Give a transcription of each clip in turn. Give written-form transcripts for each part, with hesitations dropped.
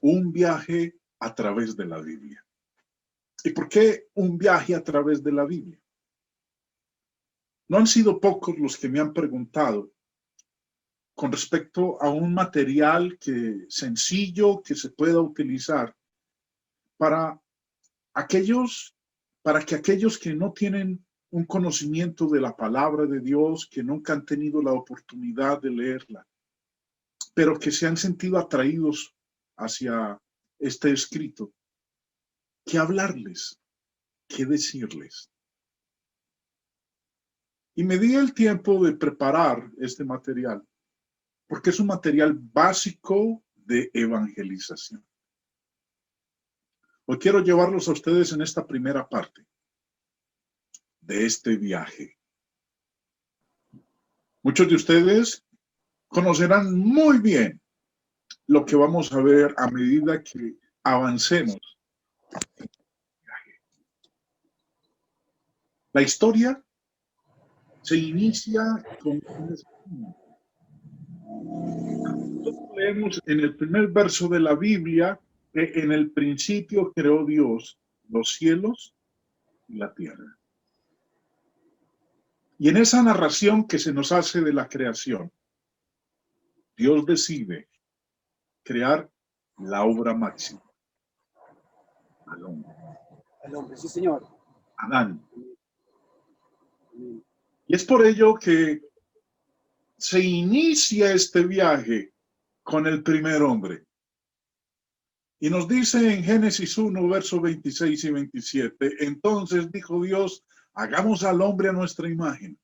un viaje a través de la Biblia. ¿Y por qué un viaje a través de la Biblia? No han sido pocos los que me han preguntado con respecto a un material sencillo que se pueda utilizar para aquellos, para que aquellos que no tienen un conocimiento de la palabra de Dios, que nunca han tenido la oportunidad de leerla, pero que se han sentido atraídos hacia este escrito, ¿qué hablarles? ¿Qué decirles? Y me di el tiempo de preparar este material, porque es un material básico de evangelización. Hoy quiero llevarlos a ustedes en esta primera parte de este viaje. Muchos de ustedes conocerán muy bien lo que vamos a ver a medida que avancemos. La historia se inicia con leemos en el primer verso de la Biblia que en el principio creó Dios los cielos y la tierra. Y en esa narración que se nos hace de la creación, Dios decide crear la obra máxima, al hombre. Al hombre, sí, señor. Adán. Y es por ello que se inicia este viaje con el primer hombre. Y nos dice en Génesis 1, versos 26 y 27, entonces dijo Dios, hagamos al hombre a nuestra imagen,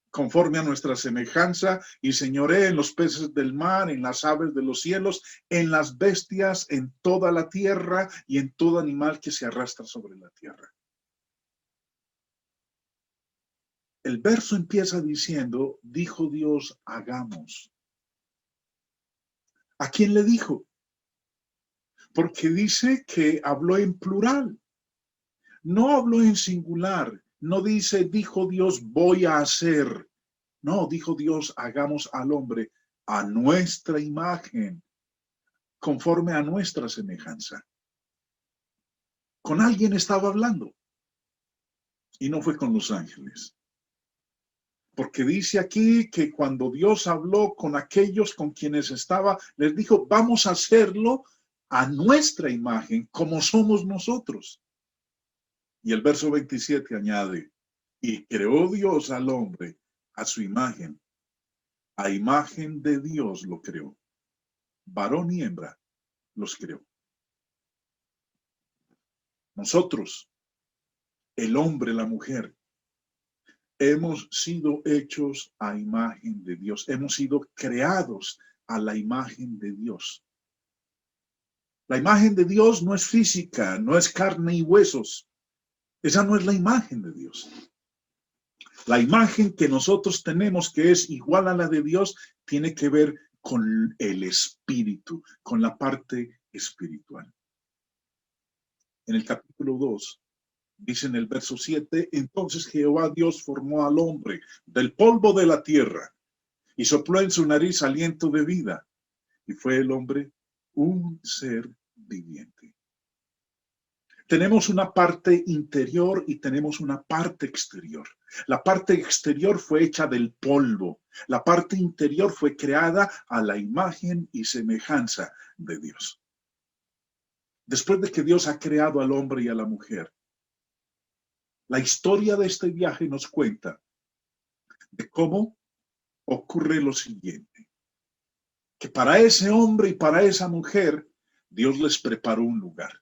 conforme a nuestra semejanza, y señoree en los peces del mar, en las aves de los cielos, en las bestias, en toda la tierra y en todo animal que se arrastra sobre la tierra. El verso empieza diciendo, dijo Dios, hagamos. ¿A quién le dijo? Porque dice que habló en plural, no habló en singular, no dice, dijo Dios, voy a hacer. No, dijo Dios, hagamos al hombre a nuestra imagen, conforme a nuestra semejanza. Con alguien estaba hablando y no fue con los ángeles. Porque dice aquí que cuando Dios habló con aquellos con quienes estaba, les dijo, vamos a hacerlo a nuestra imagen, como somos nosotros. Y el verso 27 añade, y creó Dios al hombre a su imagen. A imagen de Dios lo creó. Varón y hembra los creó. Nosotros, el hombre, la mujer, hemos sido hechos a imagen de Dios. Hemos sido creados a la imagen de Dios. La imagen de Dios no es física, no es carne y huesos. Esa no es la imagen de Dios. La imagen que nosotros tenemos, que es igual a la de Dios, tiene que ver con el espíritu, con la parte espiritual. En el capítulo 2, dice en el verso 7, entonces Jehová Dios formó al hombre del polvo de la tierra y sopló en su nariz aliento de vida, y fue el hombre un ser viviente. Tenemos una parte interior y tenemos una parte exterior. La parte exterior fue hecha del polvo. La parte interior fue creada a la imagen y semejanza de Dios. Después de que Dios ha creado al hombre y a la mujer, la historia de este viaje nos cuenta de cómo ocurre lo siguiente. Que para ese hombre y para esa mujer, Dios les preparó un lugar.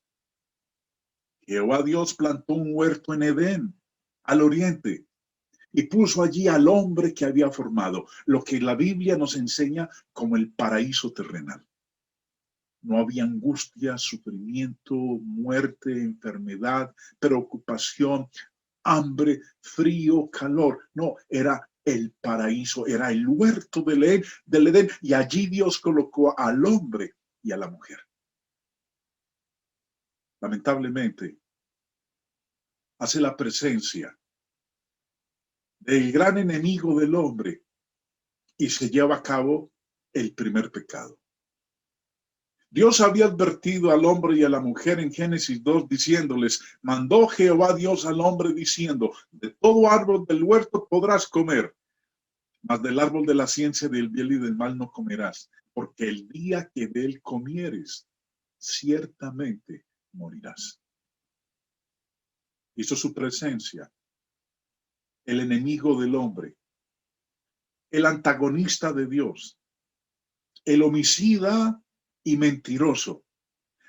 Jehová Dios plantó un huerto en Edén, al oriente, y puso allí al hombre que había formado, lo que la Biblia nos enseña como el paraíso terrenal. No había angustia, sufrimiento, muerte, enfermedad, preocupación, hambre, frío, calor. No, era el paraíso, era el huerto del Edén, y allí Dios colocó al hombre y a la mujer. Lamentablemente, hace la presencia del gran enemigo del hombre y se lleva a cabo el primer pecado. Dios había advertido al hombre y a la mujer en Génesis 2 diciéndoles, mandó Jehová Dios al hombre diciendo, de todo árbol del huerto podrás comer, mas del árbol de la ciencia del bien y del mal no comerás, porque el día que de él comieres, ciertamente morirás. Hizo su presencia, el enemigo del hombre, el antagonista de Dios, el homicida y mentiroso,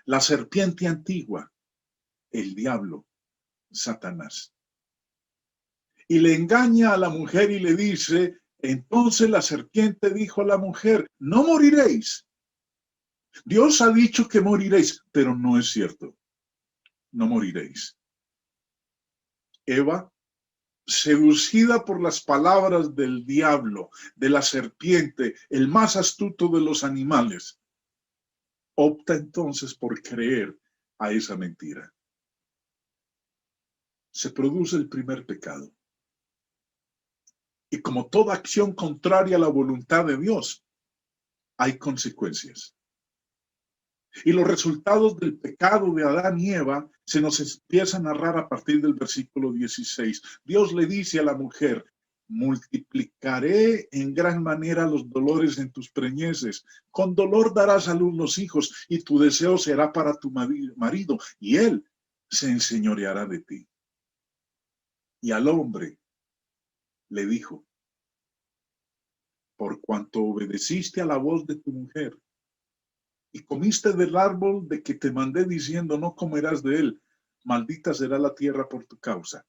la serpiente antigua, el diablo, Satanás. Y le engaña a la mujer y le dice, entonces la serpiente dijo a la mujer, no moriréis. Dios ha dicho que moriréis, pero no es cierto. No moriréis. Eva, seducida por las palabras del diablo, de la serpiente, el más astuto de los animales, opta entonces por creer a esa mentira. Se produce el primer pecado. Y como toda acción contraria a la voluntad de Dios, hay consecuencias. Y los resultados del pecado de Adán y Eva se nos empieza a narrar a partir del versículo 16. Dios le dice a la mujer, multiplicaré en gran manera los dolores en tus preñeces. Con dolor darás a luz los hijos y tu deseo será para tu marido y él se enseñoreará de ti. Y al hombre le dijo, por cuanto obedeciste a la voz de tu mujer y comiste del árbol de que te mandé diciendo no comerás de él, maldita será la tierra por tu causa.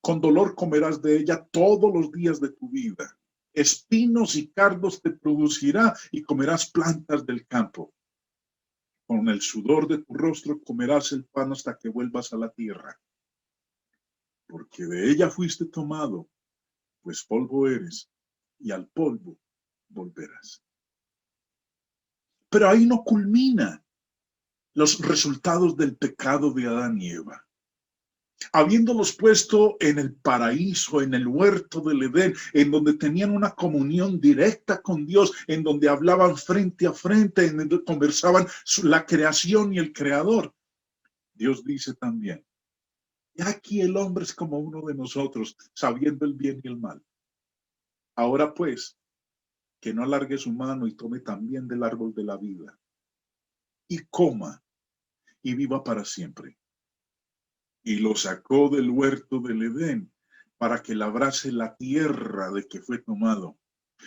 Con dolor comerás de ella todos los días de tu vida. Espinos y cardos te producirá y comerás plantas del campo. Con el sudor de tu rostro comerás el pan hasta que vuelvas a la tierra. Porque de ella fuiste tomado, pues polvo eres, y al polvo volverás. Pero ahí no culmina los resultados del pecado de Adán y Eva. Habiéndolos puesto en el paraíso, en el huerto del Edén, en donde tenían una comunión directa con Dios, en donde hablaban frente a frente, en donde conversaban la creación y el creador. Dios dice también, y aquí el hombre es como uno de nosotros, sabiendo el bien y el mal. Ahora pues, que no alargue su mano y tome también del árbol de la vida, y coma, y viva para siempre. Y lo sacó del huerto del Edén para que labrase la tierra de que fue tomado.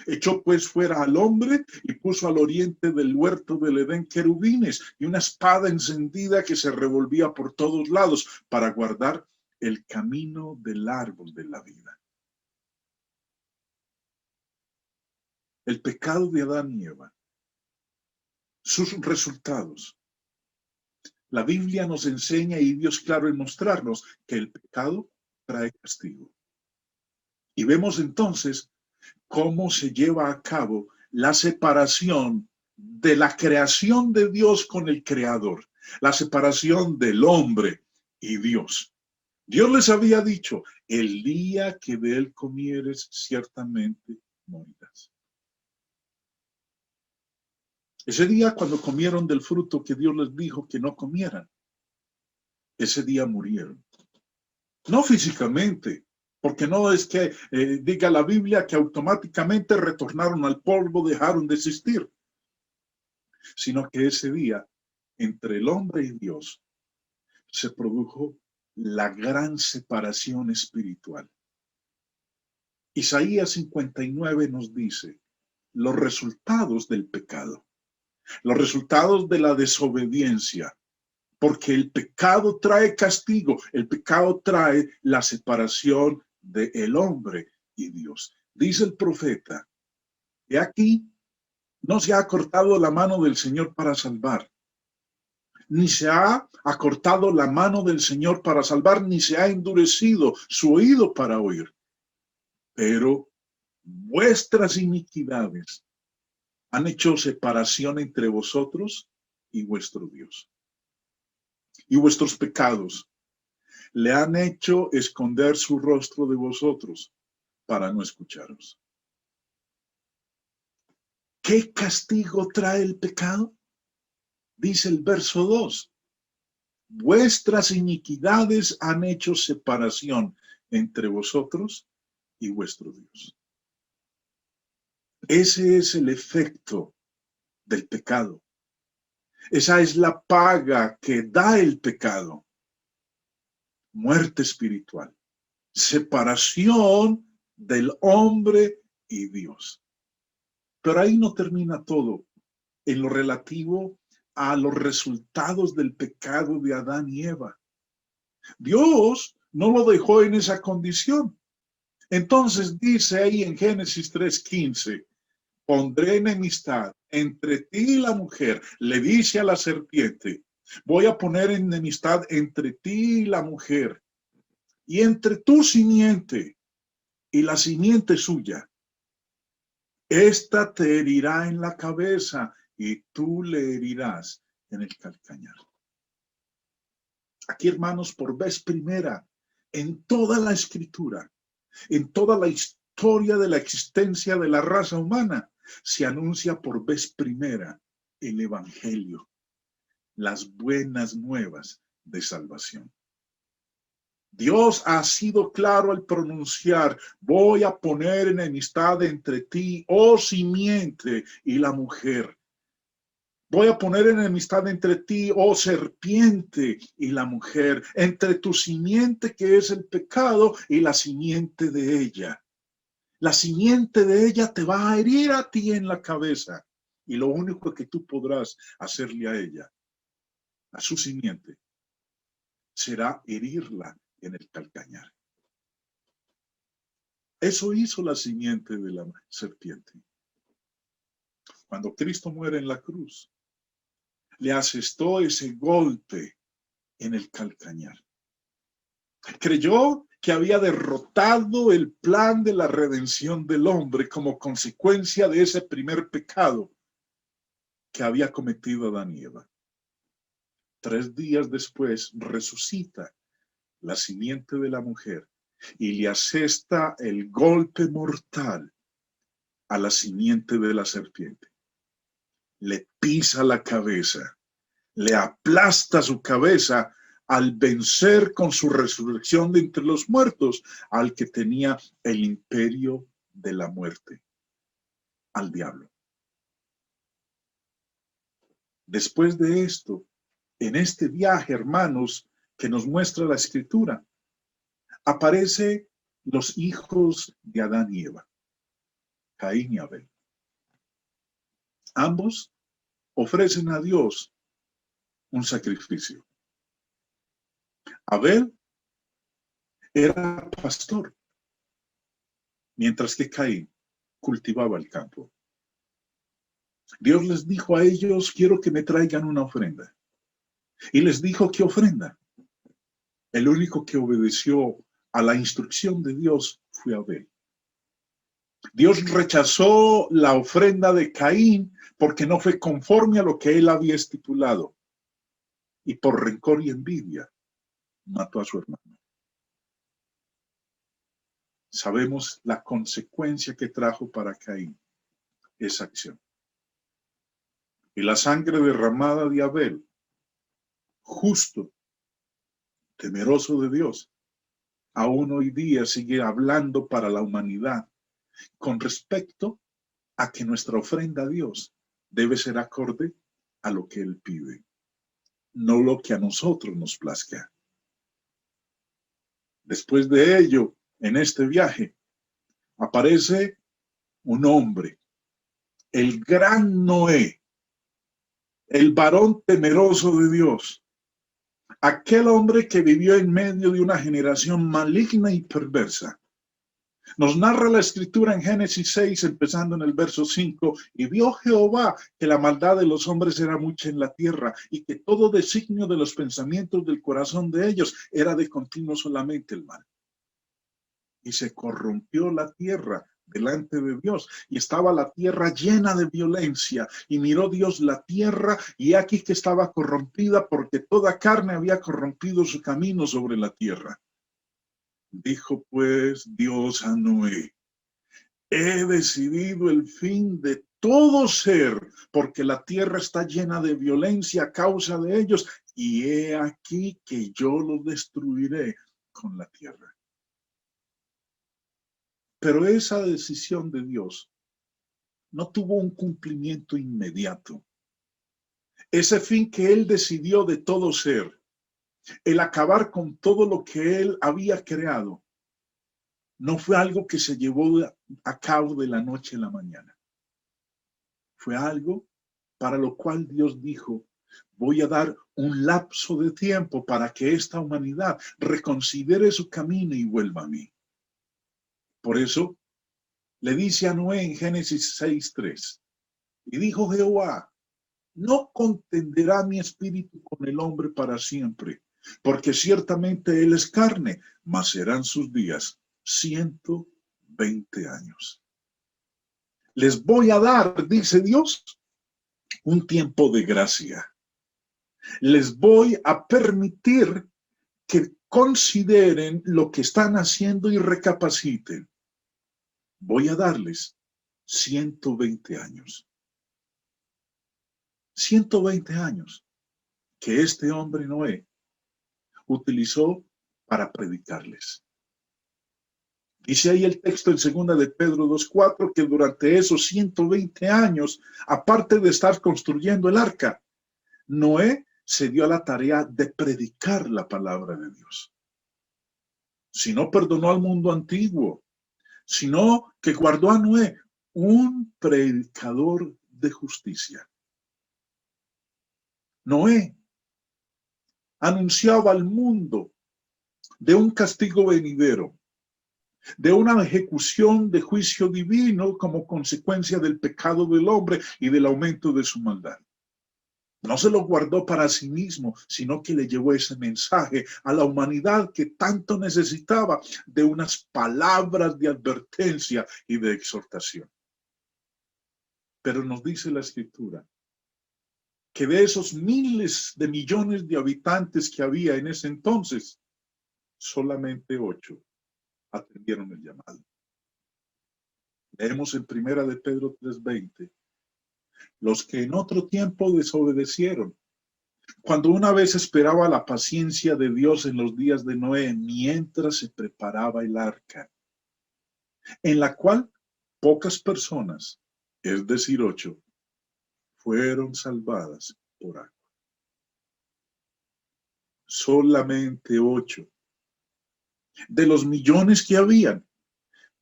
Echó pues fuera al hombre y puso al oriente del huerto del Edén querubines y una espada encendida que se revolvía por todos lados para guardar el camino del árbol de la vida. El pecado de Adán y Eva, sus resultados. La Biblia nos enseña y Dios claro en mostrarnos que el pecado trae castigo. Y vemos entonces cómo se lleva a cabo la separación de la creación de Dios con el creador, la separación del hombre y Dios. Dios les había dicho, el día que de él comieres, ciertamente morirás. Ese día cuando comieron del fruto que Dios les dijo que no comieran, ese día murieron. No físicamente, porque no es que diga la Biblia que automáticamente retornaron al polvo, dejaron de existir, sino que ese día, entre el hombre y Dios, se produjo la gran separación espiritual. Isaías 59 nos dice los resultados del pecado, los resultados de la desobediencia, porque el pecado trae castigo, el pecado trae la separación del hombre y Dios. Dice el profeta, he aquí, no se ha cortado la mano del Señor para salvar, ni se ha acortado la mano del Señor para salvar, ni se ha endurecido su oído para oír. Pero vuestras iniquidades han hecho separación entre vosotros y vuestro Dios. Y vuestros pecados le han hecho esconder su rostro de vosotros para no escucharos. ¿Qué castigo trae el pecado? Dice el verso 2, vuestras iniquidades han hecho separación entre vosotros y vuestro Dios. Ese es el efecto del pecado. Esa es la paga que da el pecado. Muerte espiritual. Separación del hombre y Dios. Pero ahí no termina todo. En lo relativo a los resultados del pecado de Adán y Eva. Dios no lo dejó en esa condición. Entonces dice ahí en Génesis 3:15, pondré enemistad entre ti y la mujer, le dice a la serpiente, voy a poner enemistad entre ti y la mujer, y entre tu simiente y la simiente suya. Esta te herirá en la cabeza y tú le herirás en el calcañar. Aquí, hermanos, por vez primera, en toda la escritura, en toda la historia de la existencia de la raza humana, se anuncia por vez primera el evangelio, las buenas nuevas de salvación. Dios ha sido claro al pronunciar, voy a poner enemistad entre ti, oh simiente, y la mujer. Voy a poner enemistad entre ti, oh serpiente, y la mujer, entre tu simiente que es el pecado y la simiente de ella. La simiente de ella te va a herir a ti en la cabeza y lo único que tú podrás hacerle a ella, a su simiente, será herirla en el calcañar. Eso hizo la simiente de la serpiente. Cuando Cristo muere en la cruz, le asestó ese golpe en el calcañar. Creyó que había derrotado el plan de la redención del hombre como consecuencia de ese primer pecado que había cometido Adán y Eva. 3 días después resucita la simiente de la mujer y le asesta el golpe mortal a la simiente de la serpiente. Le pisa la cabeza, le aplasta su cabeza al vencer con su resurrección de entre los muertos al que tenía el imperio de la muerte, al diablo. Después de esto, en este viaje, hermanos, que nos muestra la escritura, aparecen los hijos de Adán y Eva, Caín y Abel. Ambos ofrecen a Dios un sacrificio. Abel era pastor, mientras que Caín cultivaba el campo. Dios les dijo a ellos, quiero que me traigan una ofrenda. Y les dijo, ¿qué ofrenda? El único que obedeció a la instrucción de Dios fue Abel. Dios rechazó la ofrenda de Caín porque no fue conforme a lo que él había estipulado. Y por rencor y envidia mató a su hermano. Sabemos la consecuencia que trajo para Caín esa acción. Y la sangre derramada de Abel, justo, temeroso de Dios, aún hoy día sigue hablando para la humanidad con respecto a que nuestra ofrenda a Dios debe ser acorde a lo que Él pide, no lo que a nosotros nos plazca. Después de ello, en este viaje, aparece un hombre, el gran Noé, el varón temeroso de Dios, aquel hombre que vivió en medio de una generación maligna y perversa. Nos narra la escritura en Génesis 6, empezando en el verso 5, y vio Jehová que la maldad de los hombres era mucha en la tierra y que todo designio de los pensamientos del corazón de ellos era de continuo solamente el mal. Y se corrompió la tierra delante de Dios y estaba la tierra llena de violencia y miró Dios la tierra y aquí que estaba corrompida porque toda carne había corrompido su camino sobre la tierra. Dijo pues Dios a Noé, he decidido el fin de todo ser, porque la tierra está llena de violencia a causa de ellos, y he aquí que yo los destruiré con la tierra. Pero esa decisión de Dios no tuvo un cumplimiento inmediato. Ese fin que él decidió de todo ser, el acabar con todo lo que él había creado, no fue algo que se llevó a cabo de la noche a la mañana. Fue algo para lo cual Dios dijo: voy a dar un lapso de tiempo para que esta humanidad reconsidere su camino y vuelva a mí. Por eso le dice a Noé en Génesis 6:3, y dijo Jehová: no contenderá mi espíritu con el hombre para siempre, porque ciertamente él es carne, mas serán sus días 120 años. Les voy a dar, dice Dios, un tiempo de gracia. Les voy a permitir que consideren lo que están haciendo y recapaciten. Voy a darles 120 años. 120 años que este hombre Noé utilizó para predicarles. Dice ahí el texto en 2 de Pedro 2:4 que durante esos 120 años, aparte de estar construyendo el arca, Noé se dio a la tarea de predicar la palabra de Dios. Si no perdonó al mundo antiguo, sino que guardó a Noé, un predicador de justicia. Noé anunciaba al mundo de un castigo venidero, de una ejecución de juicio divino como consecuencia del pecado del hombre y del aumento de su maldad. No se lo guardó para sí mismo, sino que le llevó ese mensaje a la humanidad que tanto necesitaba de unas palabras de advertencia y de exhortación. Pero nos dice la Escritura que de esos miles de millones de habitantes que había en ese entonces, solamente 8 atendieron el llamado. Leemos en 1 de Pedro 3:20. Los que en otro tiempo desobedecieron, cuando una vez esperaba la paciencia de Dios en los días de Noé, mientras se preparaba el arca, en la cual pocas personas, es decir, 8, fueron salvadas por agua. Solamente 8. De los millones que habían,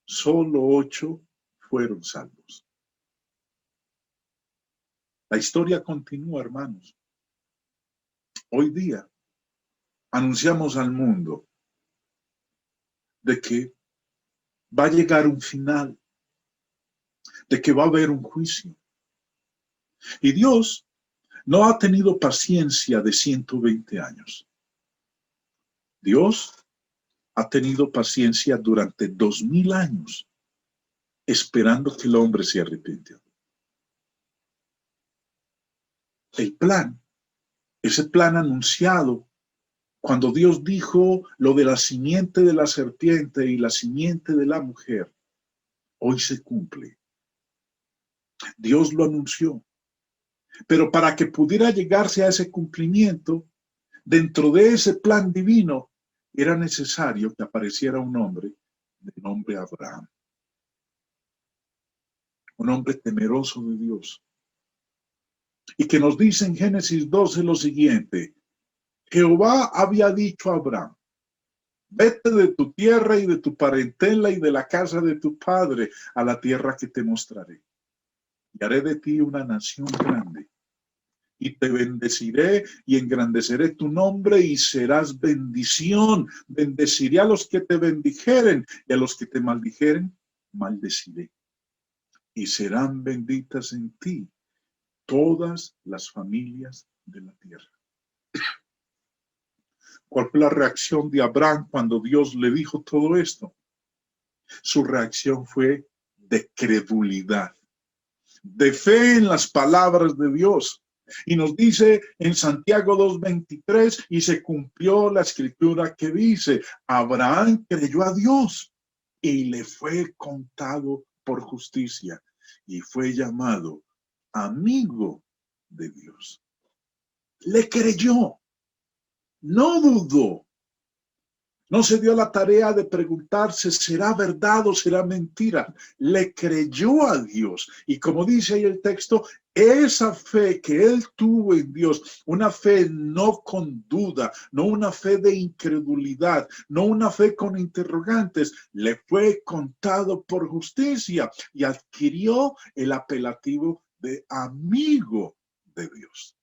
solo 8 fueron salvos. La historia continúa, hermanos. Hoy día anunciamos al mundo de que va a llegar un final, de que va a haber un juicio. Y Dios no ha tenido paciencia de 120 años. Dios ha tenido paciencia durante 2000 años, esperando que el hombre se arrepienta. El plan, ese plan anunciado, cuando Dios dijo lo de la simiente de la serpiente y la simiente de la mujer, hoy se cumple. Dios lo anunció. Pero para que pudiera llegarse a ese cumplimiento, dentro de ese plan divino, era necesario que apareciera un hombre de nombre Abraham. Un hombre temeroso de Dios. Y que nos dice en Génesis 12 lo siguiente: Jehová había dicho a Abraham: vete de tu tierra y de tu parentela y de la casa de tu padre a la tierra que te mostraré. Y haré de ti una nación grande. Y te bendeciré y engrandeceré tu nombre y serás bendición. Bendeciré a los que te bendijeren y a los que te maldijeren, maldeciré. Y serán benditas en ti todas las familias de la tierra. ¿Cuál fue la reacción de Abraham cuando Dios le dijo todo esto? Su reacción fue de credulidad, de fe en las palabras de Dios. Y nos dice en Santiago 2:23, y se cumplió la escritura que dice: Abraham creyó a Dios y le fue contado por justicia. y fue llamado amigo de Dios. Le creyó, no dudó. No se dio la tarea de preguntarse, ¿será verdad o será mentira? Le creyó a Dios. Y como dice ahí el texto, esa fe que él tuvo en Dios, una fe no con duda, no una fe de incredulidad, no una fe con interrogantes, le fue contado por justicia y adquirió el apelativo de amigo de Dios.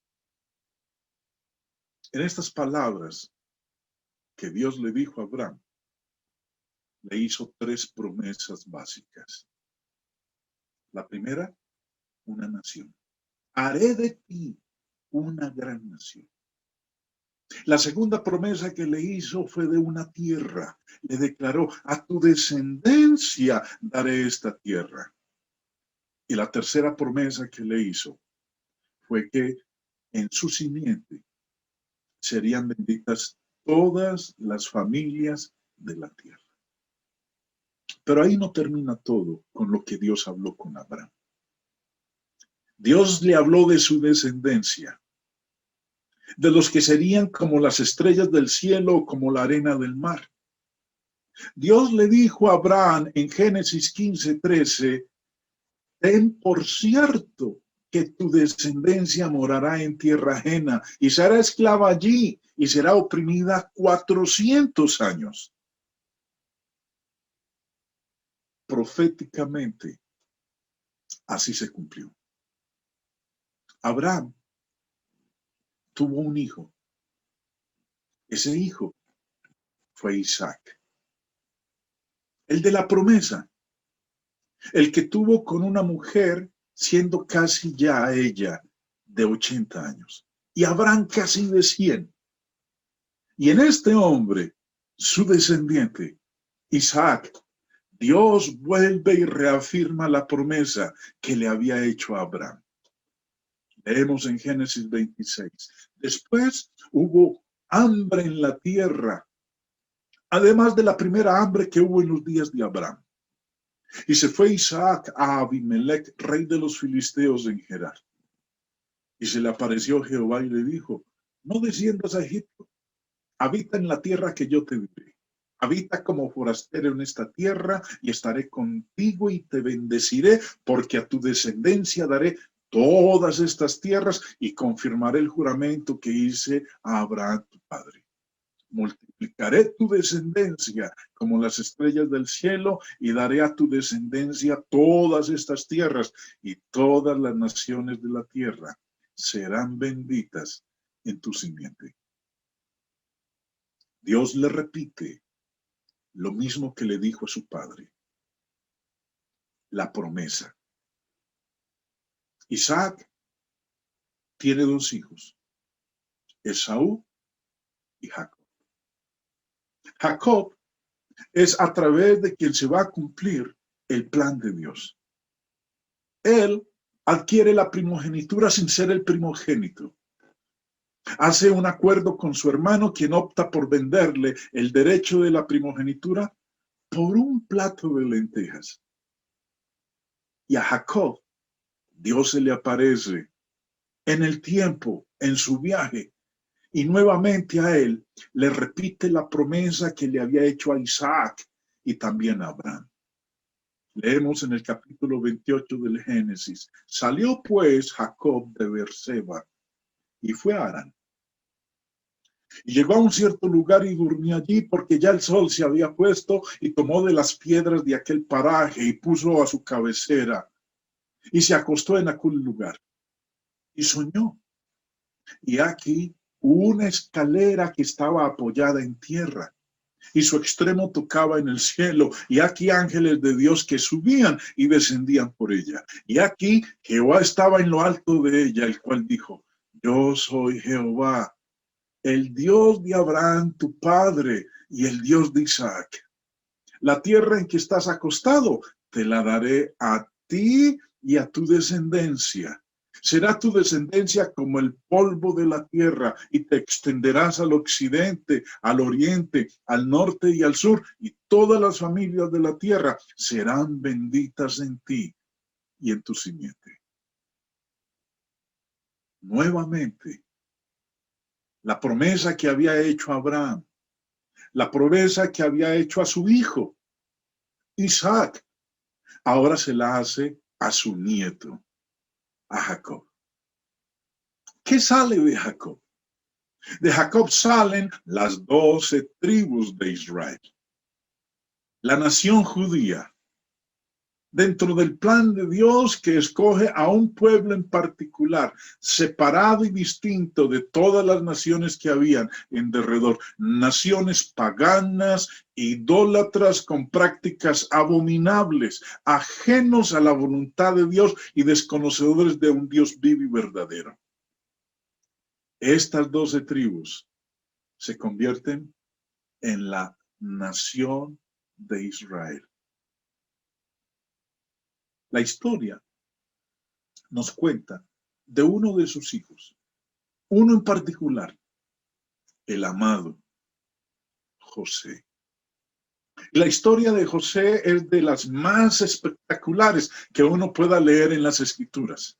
En estas palabras que Dios le dijo a Abraham, le hizo tres promesas básicas. La primera, una nación. Haré de ti una gran nación. La segunda promesa que le hizo fue de una tierra. Le declaró, a tu descendencia daré esta tierra. Y la tercera promesa que le hizo fue que en su simiente serían benditas todas las familias de la tierra. Pero ahí no termina todo con lo que Dios habló con Abraham. Dios le habló de su descendencia, de los que serían como las estrellas del cielo o como la arena del mar. Dios le dijo a Abraham en Génesis 15:13, ten por cierto que tu descendencia morará en tierra ajena y será esclava allí y será oprimida 400 años. Proféticamente, así se cumplió. Abraham tuvo un hijo. Ese hijo fue Isaac. El de la promesa. El que tuvo con una mujer siendo casi ya ella de 80 años. Y Abraham casi de 100. Y en este hombre, su descendiente, Isaac, Dios vuelve y reafirma la promesa que le había hecho a Abraham. Leemos en Génesis 26. Después hubo hambre en la tierra, además de la primera hambre que hubo en los días de Abraham. Y se fue Isaac a Abimelech, rey de los filisteos en Gerar. Y se le apareció Jehová y le dijo, no desciendas a Egipto, habita en la tierra que yo te diré. Habita como forastero en esta tierra y estaré contigo y te bendeciré, porque a tu descendencia daré todas estas tierras y confirmaré el juramento que hice a Abraham tu padre. Multiplicaré tu descendencia como las estrellas del cielo y daré a tu descendencia todas estas tierras y todas las naciones de la tierra serán benditas en tu simiente. Dios le repite lo mismo que le dijo a su padre. La promesa. Isaac tiene dos hijos, Esaú y Jacob. Jacob es a través de quien se va a cumplir el plan de Dios. Él adquiere la primogenitura sin ser el primogénito. Hace un acuerdo con su hermano, quien opta por venderle el derecho de la primogenitura por un plato de lentejas. Y a Jacob, Dios se le aparece en el tiempo, en su viaje, y nuevamente a él le repite la promesa que le había hecho a Isaac y también a Abraham. Leemos en el capítulo 28 del Génesis. Salió pues Jacob de Beerseba y fue a Harán. Y llegó a un cierto lugar y durmió allí porque ya el sol se había puesto y tomó de las piedras de aquel paraje y puso a su cabecera y se acostó en aquel lugar y soñó. Y aquí una escalera que estaba apoyada en tierra y su extremo tocaba en el cielo, y aquí ángeles de Dios que subían y descendían por ella. Y aquí Jehová estaba en lo alto de ella, el cual dijo, yo soy Jehová, el Dios de Abraham tu padre y el Dios de Isaac. La tierra en que estás acostado te la daré a ti y a tu descendencia. Será tu descendencia como el polvo de la tierra y te extenderás al occidente, al oriente, al norte y al sur, y todas las familias de la tierra serán benditas en ti. y en tu simiente. Nuevamente, la promesa que había hecho a Abraham, la promesa que había hecho a su hijo, Isaac, ahora se la hace a su nieto, a Jacob. ¿Qué sale de Jacob? De Jacob salen las 12 tribus de Israel. La nación judía, dentro del plan de Dios que escoge a un pueblo en particular, separado y distinto de todas las naciones que habían en derredor, naciones paganas, idólatras con prácticas abominables, ajenos a la voluntad de Dios y desconocedores de un Dios vivo y verdadero. Estas 12 tribus se convierten en la nación de Israel. La historia nos cuenta de uno de sus hijos, uno en particular, el amado José. La historia de José es de las más espectaculares que uno pueda leer en las Escrituras.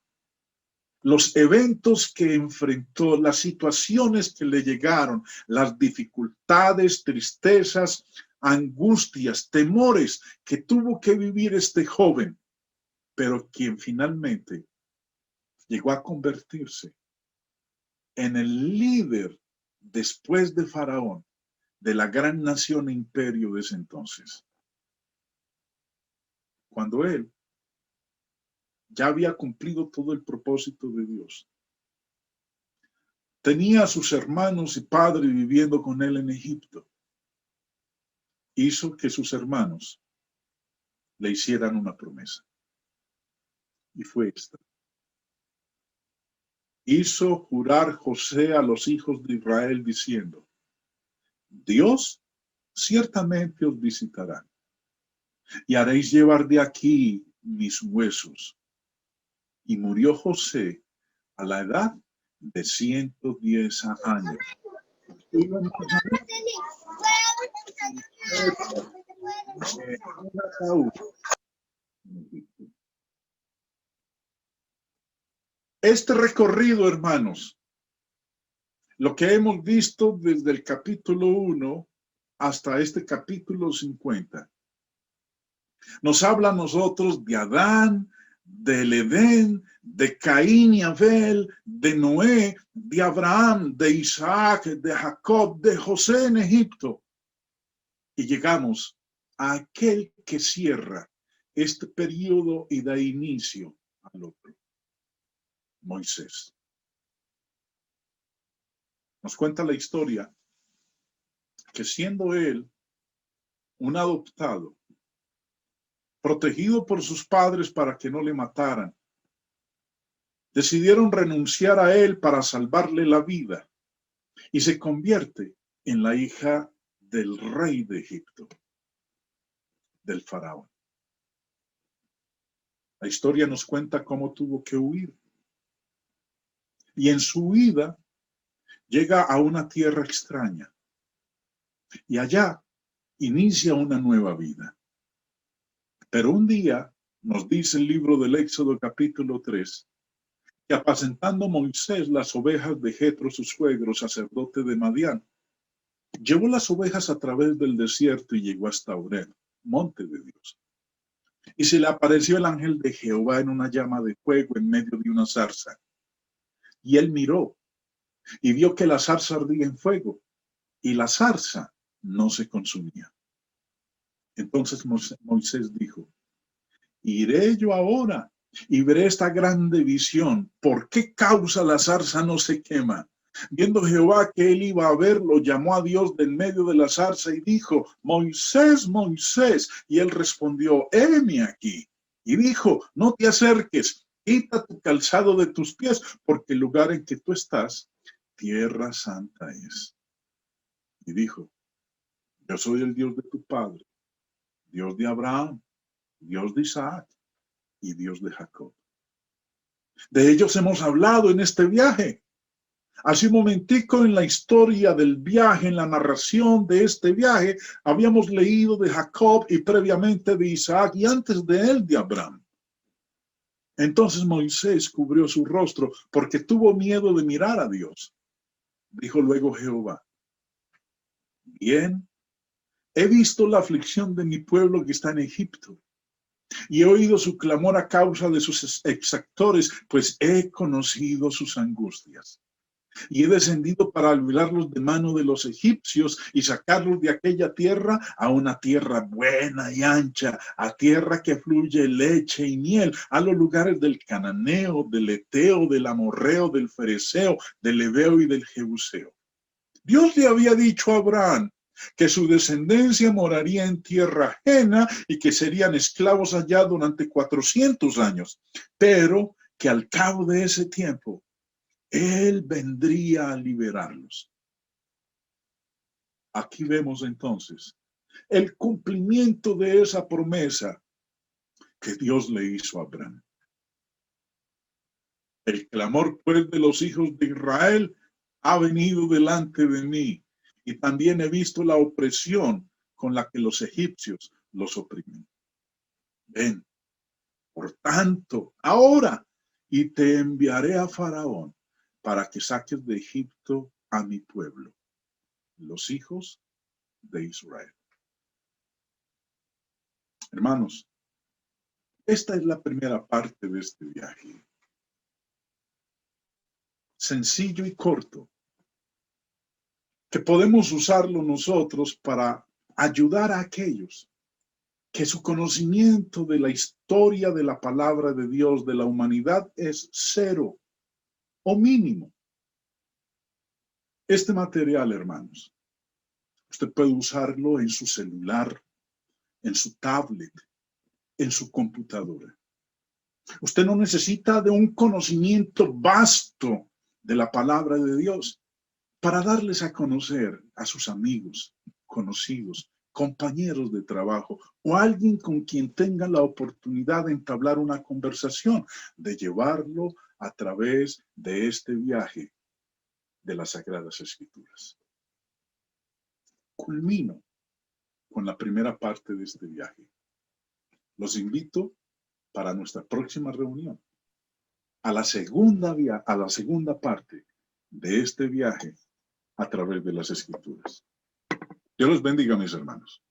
Los eventos que enfrentó, las situaciones que le llegaron, las dificultades, tristezas, angustias, temores que tuvo que vivir este joven, pero quien finalmente llegó a convertirse en el líder después de Faraón de la gran nación e imperio de ese entonces. Cuando él ya había cumplido todo el propósito de Dios, tenía a sus hermanos y padre viviendo con él en Egipto, hizo que sus hermanos le hicieran una promesa. Y fue esta. Hizo jurar José a los hijos de Israel diciendo: Dios ciertamente os visitará y haréis llevar de aquí mis huesos. Y murió José a la edad de 110 años. Este recorrido, hermanos, lo que hemos visto desde el capítulo 1 hasta este capítulo 50, nos habla a nosotros de Adán, del Edén, de Caín y Abel, de Noé, de Abraham, de Isaac, de Jacob, de José en Egipto. Y llegamos a aquel que cierra este periodo y da inicio al otro, Moisés. Nos cuenta la historia que siendo él un adoptado, protegido por sus padres para que no le mataran, decidieron renunciar a él para salvarle la vida y se convierte en la hija del rey de Egipto, del faraón. La historia nos cuenta cómo tuvo que huir. Y en su huida llega a una tierra extraña y allá inicia una nueva vida. Pero un día, nos dice el libro del Éxodo capítulo 3, que apacentando Moisés las ovejas de Jetro, su suegro, sacerdote de Madián, llevó las ovejas a través del desierto y llegó hasta Oreb, monte de Dios. Y se le apareció el ángel de Jehová en una llama de fuego en medio de una zarza. Y él miró y vio que la zarza ardía en fuego y la zarza no se consumía. Entonces Moisés dijo: iré yo ahora y veré esta grande visión. ¿Por qué causa la zarza no se quema? Viendo Jehová que él iba a verlo, llamó a Dios del medio de la zarza y dijo: Moisés, Moisés. Y él respondió: heme aquí. Y dijo: no te acerques, quita tu calzado de tus pies, porque el lugar en que tú estás, tierra santa es. Y dijo: yo soy el Dios de tu padre, Dios de Abraham, Dios de Isaac y Dios de Jacob. De ellos hemos hablado en este viaje. Hace un momentico en la historia del viaje, en la narración de este viaje, habíamos leído de Jacob y previamente de Isaac y antes de él de Abraham. Entonces Moisés cubrió su rostro porque tuvo miedo de mirar a Dios. Dijo luego Jehová: bien, he visto la aflicción de mi pueblo que está en Egipto, y he oído su clamor a causa de sus exactores, pues he conocido sus angustias. Y he descendido para librarlos de mano de los egipcios y sacarlos de aquella tierra a una tierra buena y ancha, a tierra que fluye leche y miel, a los lugares del cananeo, del eteo, del amorreo, del fereceo, del heveo y del jebuseo. Dios le había dicho a Abraham que su descendencia moraría en tierra ajena y que serían esclavos allá durante 400 años, pero que al cabo de ese tiempo Él vendría a liberarlos. Aquí vemos entonces el cumplimiento de esa promesa que Dios le hizo a Abraham. El clamor pues de los hijos de Israel ha venido delante de mí, y también he visto la opresión con la que los egipcios los oprimen. Ven, por tanto, ahora, y te enviaré a Faraón para que saques de Egipto a mi pueblo, los hijos de Israel. Hermanos, esta es la primera parte de este viaje. Sencillo y corto, que podemos usarlo nosotros para ayudar a aquellos que su conocimiento de la historia de la palabra de Dios, de la humanidad, es cero o mínimo. Este material, hermanos, usted puede usarlo en su celular, en su tablet, en su computadora. Usted no necesita de un conocimiento vasto de la palabra de Dios para darles a conocer a sus amigos, conocidos, compañeros de trabajo o alguien con quien tenga la oportunidad de entablar una conversación, de llevarlo a través de este viaje de las Sagradas Escrituras. Culmino con la primera parte de este viaje. Los invito para nuestra próxima reunión a la segunda parte de este viaje a través de las Escrituras. Dios los bendiga, mis hermanos.